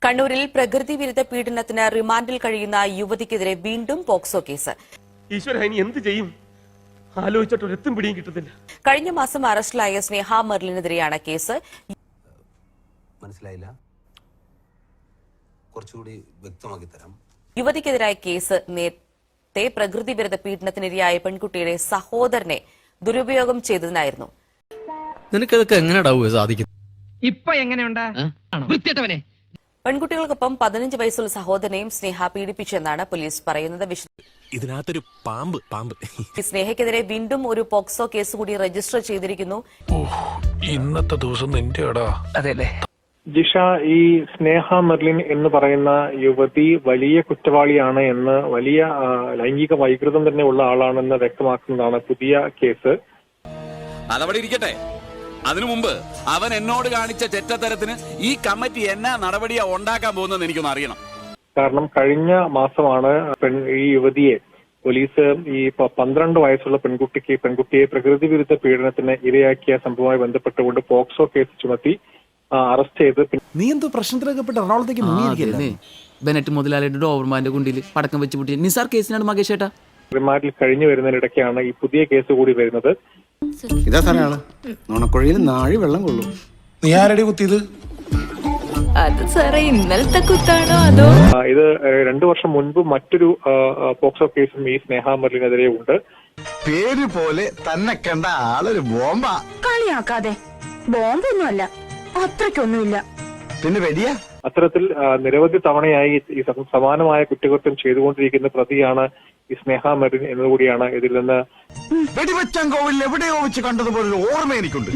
കണ്ണൂരിൽ പ്രകൃതി വിരുദ്ധ പീഡനത്തിന് റിമാൻഡിൽ കഴിയുന്ന യുവതിക്കെതിരെ വീണ്ടും പോക്സോ കേസ്. ഈശ്വര, ഇനി എന്ത് ചെയ്യും? ആലോചിച്ചിട്ട് ഒരെത്തും പിടിയും കിട്ടുന്നില്ല. കഴിഞ്ഞ മാസം അറസ്റ്റിലായ സ്നേഹ മെർലിനെതിരെയാണ് കേസ്. മനസ്സിലായില്ല, കുറച്ചുകൂടി വ്യക്തമാക്കി തരാം. യുവതിക്കെതിരായ കേസ് നേരത്തെ പ്രകൃതി വിരുദ്ധ പീഡനത്തിനിരയായ പെൺകുട്ടിയുടെ സഹോദരനെ ദുരുപയോഗം ചെയ്തതിനായിരുന്നു. നിനക്കതൊക്കെ എങ്ങനെയാ സാധിക്കും? ഇപ്പൊ എങ്ങനെയുണ്ടാ വൃത്തിയട്ടവനെ? പെൺകുട്ടികൾക്കൊപ്പം 15 വയസ്സുള്ള സഹോദരനെയും സ്നേഹ പീഡിപ്പിച്ചെന്നാണ് പോലീസ് പറയുന്നത്. ഇതിനകത്തൊരു പാമ്പ്. സ്നേഹയ്ക്കെതിരെ വീണ്ടും ഒരു പോക്സോ കേസ് കൂടി രജിസ്റ്റർ ചെയ്തിരിക്കുന്നു. ഇന്നത്തെ ദിവസം നിന്റെടാ. അതെല്ലേ ജിഷ, ഈ സ്നേഹ മെർലിൻ എന്ന് പറയുന്ന യുവതി വലിയ കുറ്റവാളിയാണ് എന്ന്, വലിയ ലൈംഗിക വൈകൃതം തന്നെ ഉള്ള ആളാണെന്ന് വ്യക്തമാക്കുന്നതാണ് പുതിയ കേസ്. അതവിടെ ഇരിക്കട്ടെ. അതിനു മുമ്പ് അവൻ എന്നോട് കാണിച്ച ചെറ്റത്തരത്തിന് ഈ കമ്മിറ്റി എന്നാ നടപടിയാ ഉണ്ടാക്കാൻ പോകുന്നതെന്ന് എനിക്കൊന്ന് അറിയണം. കാരണം കഴിഞ്ഞ മാസമാണ് ഈ യുവതിയെ പോലീസ് ഈ 12 വയസ്സുള്ള പെൺകുട്ടിയെ പ്രകൃതി വിരുദ്ധ പീഡനത്തിന് ഇരയാക്കിയ സംഭവവുമായി ബന്ധപ്പെട്ടുകൊണ്ട് പോക്സോ കേസ് ചുമത്തി അറസ്റ്റ് ചെയ്ത്. നീ എന്തോ പ്രശ്നത്തിലൊക്കെ എറണാകുളത്തേക്ക് ബെനറ്റ് മുതലാളിയുടെ ഡോവർമാന്റെ കുണ്ടിൽ പടക്കം വെച്ച് പൊട്ടിയ നിസാർ കേസിനാണ് മകേഷ് ഏട്ടാ. റിമാൻഡിൽ കഴിഞ്ഞു വരുന്നതിനിടയ്ക്കാണ് ഈ പുതിയ കേസ് കൂടി വരുന്നത്. ഇതാ സാറേ നുണക്കുഴിയിൽ നാഴി വെള്ളം കൊള്ളും. നീ ആരടി കുത്തിയത്? അത് സാറേ ഇന്നലത്തെ കുത്താണോ അതോ? ഇത് 2 വർഷം മുൻപ് മറ്റൊരു പോക്സോ കേസും ഈ സ്നേഹ മെർലിനെതിരെ ഉണ്ട്. പേര് പോലെ തന്നെ കണ്ട ആളൊരു ബോംബാ. കളിയാക്കാതെ, ബോംബൊന്നുമല്ല, അത്രയ്ക്കൊന്നുമില്ല. പിന്നെ വെടിയാ. അത്തരത്തിൽ നിരവധി തവണയായി ഈ സമാനമായ കുറ്റകൃത്യം ചെയ്തുകൊണ്ടിരിക്കുന്ന പ്രതിയാണ് ഈ സ്നേഹ മെർലിൻ എന്നതുകൂടിയാണ് ഇതിൽ നിന്ന്. വെടിവെച്ചാൻ കോവിൽ എവിടെയോ വെച്ച് കണ്ടതുപോലെ ഓർമ്മ എനിക്കുണ്ട്.